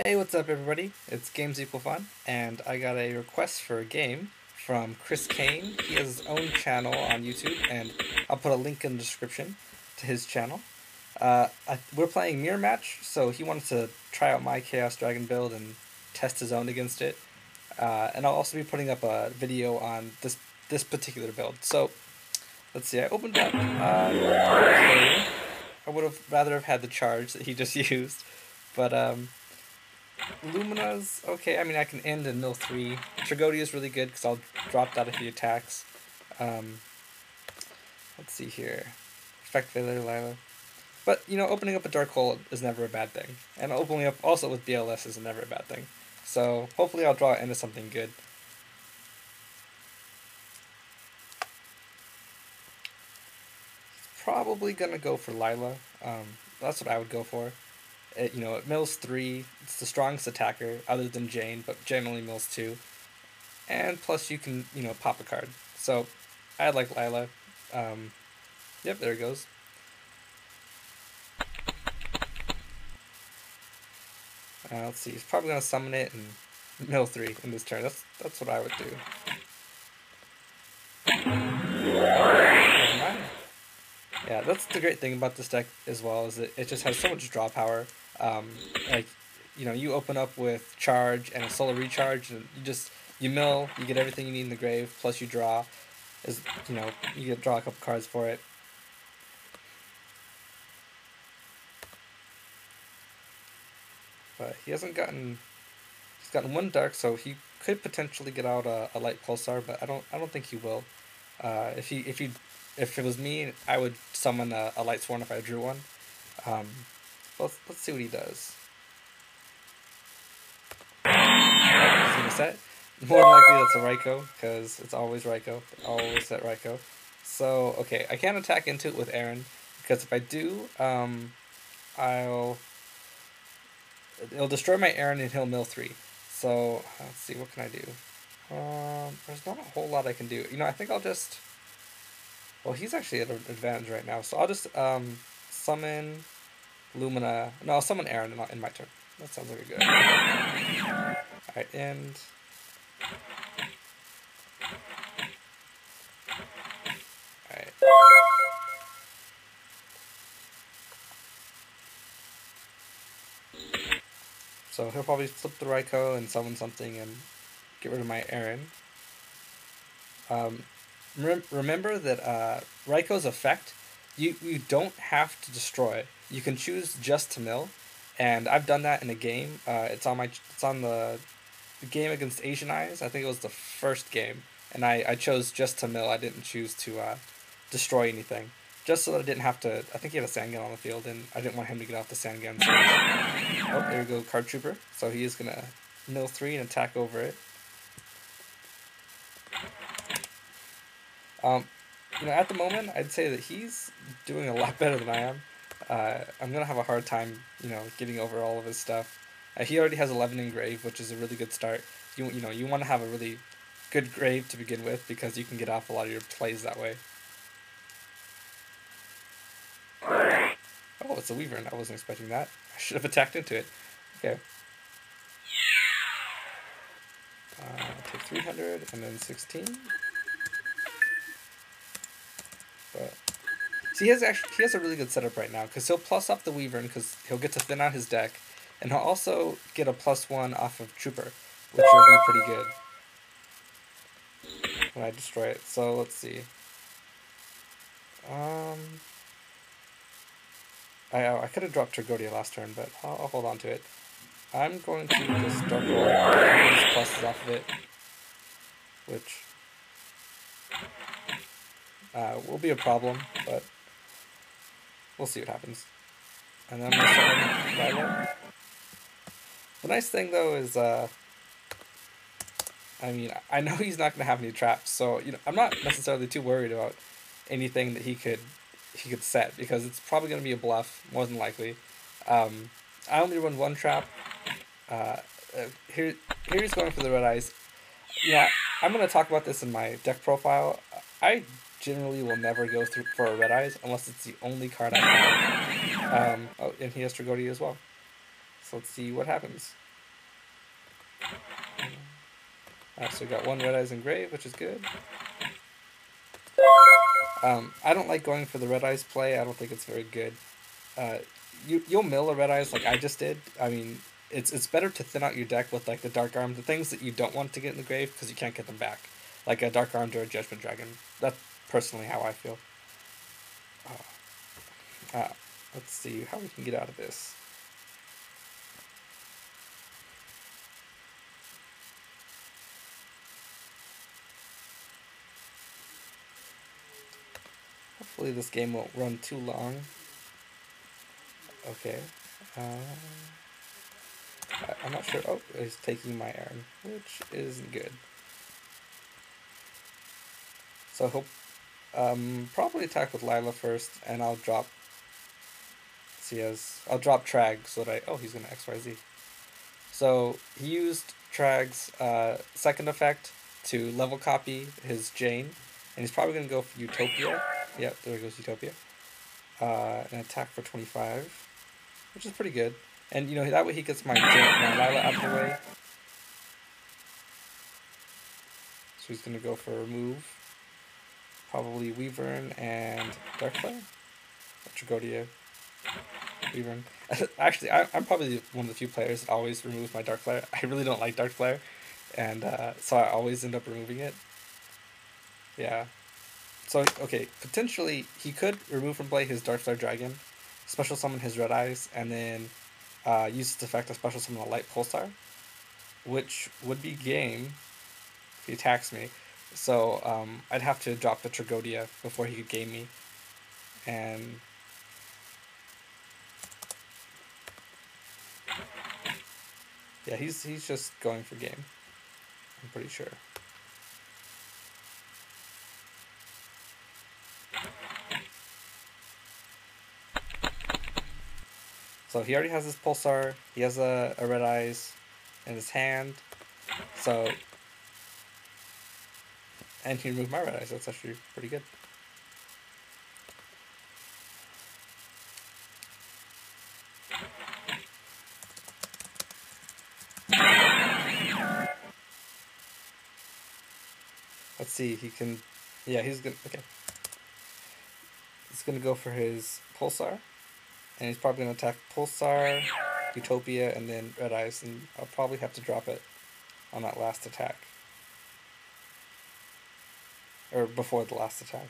Hey, what's up, everybody? It's GamesEqualFun, and I got a request for a game from Chris Kane. He has his own channel on YouTube, and I'll put a link in the description to his channel. We're playing Mirror Match, so he wanted to try out my Chaos Dragon build and test his own against it. And I'll also be putting up a video on this particular build. So let's see. I opened up. Okay. I would have rather have had the charge that he just used, but Lumina's okay. I mean, I can end in mill 3. Tragodia is really good because I'll drop that if he attacks. Um, let's see here. Effect Failure, Lila. But, opening up a Dark Hole is never a bad thing. And opening up also with BLS is never a bad thing. So, hopefully I'll draw it into something good. Probably gonna go for Lila. That's what I would go for. It mills 3. It's the strongest attacker, other than Jane, but Jane only mills 2. And plus you can, pop a card. So, I like Lila. Yep, there it goes. Let's see, he's probably going to summon it and mill 3 in this turn. That's what I would do. Never mind. Yeah, that's the great thing about this deck as well, is that it just has so much draw power. You open up with charge and a solar recharge, and you mill, you get everything you need in the grave, plus you draw. You get draw a couple cards for it. But he's gotten one dark, so he could potentially get out a light pulsar, but I don't think he will. If it was me, I would summon a light sworn if I drew one. Let's see what he does. He's gonna set. More than likely that's a Raikou, because it's always Raikou. Always set Raikou. So, okay, I can't attack into it with Aaron, because if I do, it'll destroy my Aaron and he'll mill 3. So, let's see, what can I do? There's not a whole lot I can do. I think I'll just... Well, he's actually at an advantage right now, so I'll just summon Lumina. No, I'll summon Aaron in my turn. That sounds like a good idea. Alright, and... Alright. So he'll probably flip the Raikou and summon something and get rid of my Aaron. Remember that Raikou's effect, you don't have to destroy. You can choose just to mill, and I've done that in a game. It's on the game against Asian Eyes. I think it was the first game, and I chose just to mill. I didn't choose to destroy anything, just so that I didn't have to. I think he had a Sandgun on the field, and I didn't want him to get off the Sandgun. So oh, there we go, Card Trooper. So he is gonna mill 3 and attack over it. At the moment, I'd say that he's doing a lot better than I am. I'm gonna have a hard time, getting over all of his stuff. He already has 11 in grave, which is a really good start. You want to have a really good grave to begin with, because you can get off a lot of your plays that way. Oh, it's a Weaver, and I wasn't expecting that. I should have attacked into it. Okay. Take 300 and then 16. But see, he has a really good setup right now, because he'll plus up the Weaver because he'll get to thin out his deck, and he'll also get a +1 off of Trooper, which will be pretty good when I destroy it. So let's see. I could have dropped Tragodia last turn, but I'll hold on to it. I'm going to just Dark Hole and these pluses off of it, which will be a problem, but we'll see what happens. And then I'm going to summon Rival. The nice thing, though, is, I know he's not going to have any traps, so, I'm not necessarily too worried about anything that he could set, because it's probably going to be a bluff, more than likely. I only run one trap. Here he's going for the Red Eyes. Yeah, I'm going to talk about this in my deck profile. I generally will never go through for a Red Eyes unless it's the only card I have. Oh, and he has Tragodia as well. So let's see what happens. So we got one Red Eyes Engraved, which is good. I don't like going for the Red Eyes play. I don't think it's very good. You'll mill a Red Eyes like I just did. I mean, it's better to thin out your deck with like the Dark Arm, the things that you don't want to get in the grave because you can't get them back, like a Dark Armed or a Judgment Dragon. That's personally how I feel. Let's see how we can get out of this. Hopefully this game won't run too long. Okay. I'm not sure. Oh, he's taking my iron, which isn't good. So he'll probably attack with Lila first, and I'll drop. I'll drop Trag so that he's gonna XYZ. So he used Trag's second effect to level copy his Jane, and he's probably gonna go for Utopia. Yep, there goes Utopia. An attack for 25, which is pretty good. And you know that way he gets my Lila out of the way. So he's gonna go for a remove. Probably Weavern and Darkflare. Tragodia. Weavern. Actually, I'm probably one of the few players that always removes my Darkflare. I really don't like Darkflare, and so I always end up removing it. Yeah. So, okay, potentially he could remove from play his Darkflare Dragon, special summon his Red Eyes, and then use its effect to special summon a Light Pulsar, which would be game if he attacks me. So I'd have to drop the Tragodia before he could game me. And yeah, he's just going for game, I'm pretty sure. So he already has his Pulsar, he has a Red Eyes in his hand, so, and he removed my Red Eyes, that's actually pretty good. Let's see, he can, yeah, he's gonna, okay. He's gonna go for his Pulsar, and he's probably gonna attack Pulsar, Utopia, and then Red Eyes, and I'll probably have to drop it on that last attack. Or before the last attack.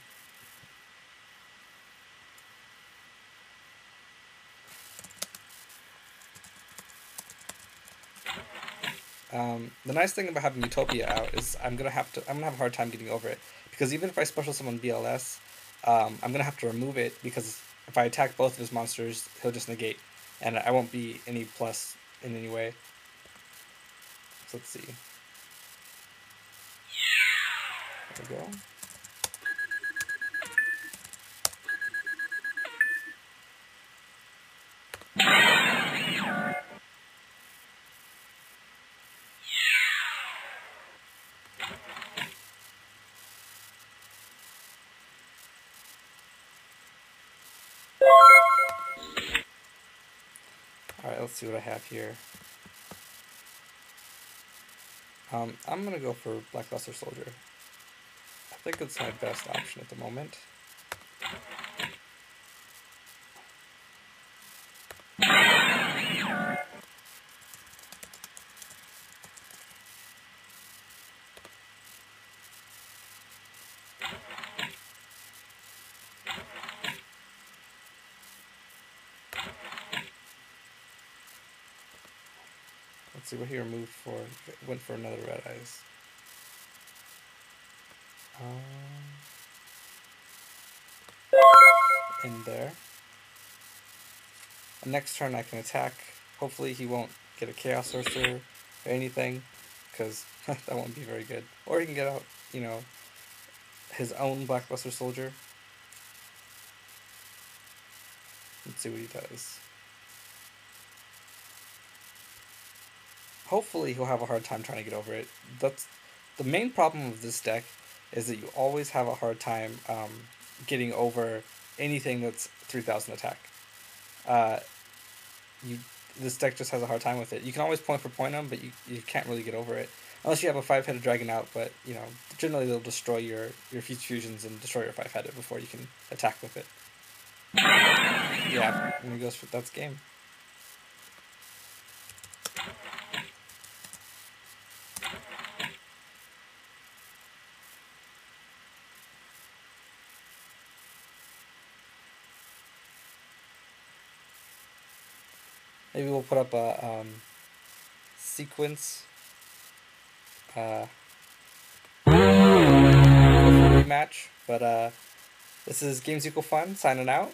The nice thing about having Utopia out is I'm gonna have a hard time getting over it, because even if I special summon BLS, I'm gonna have to remove it, because if I attack both of his monsters, he'll just negate, and I won't be any plus in any way. So let's see. There we go. Alright, let's see what I have here. I'm gonna go for Blackluster Soldier. I think it's my best option at the moment. Let's see what he removed for. Went for another Red Eyes. In there. Next turn I can attack. Hopefully he won't get a Chaos Sorcerer or anything, because that won't be very good. Or he can get out, you know, his own Blackluster Soldier. Let's see what he does. Hopefully he'll have a hard time trying to get over it. That's the main problem of this deck, is that you always have a hard time getting over anything that's 3000 attack. this deck just has a hard time with it. You can always point for point them, but you can't really get over it. Unless you have a 5-headed dragon out, but generally they'll destroy your fusions and destroy your 5-headed before you can attack with it. Yeah, and he goes for that's game. Maybe we'll put up a sequence rematch, but this is GamesEqualFun signing out.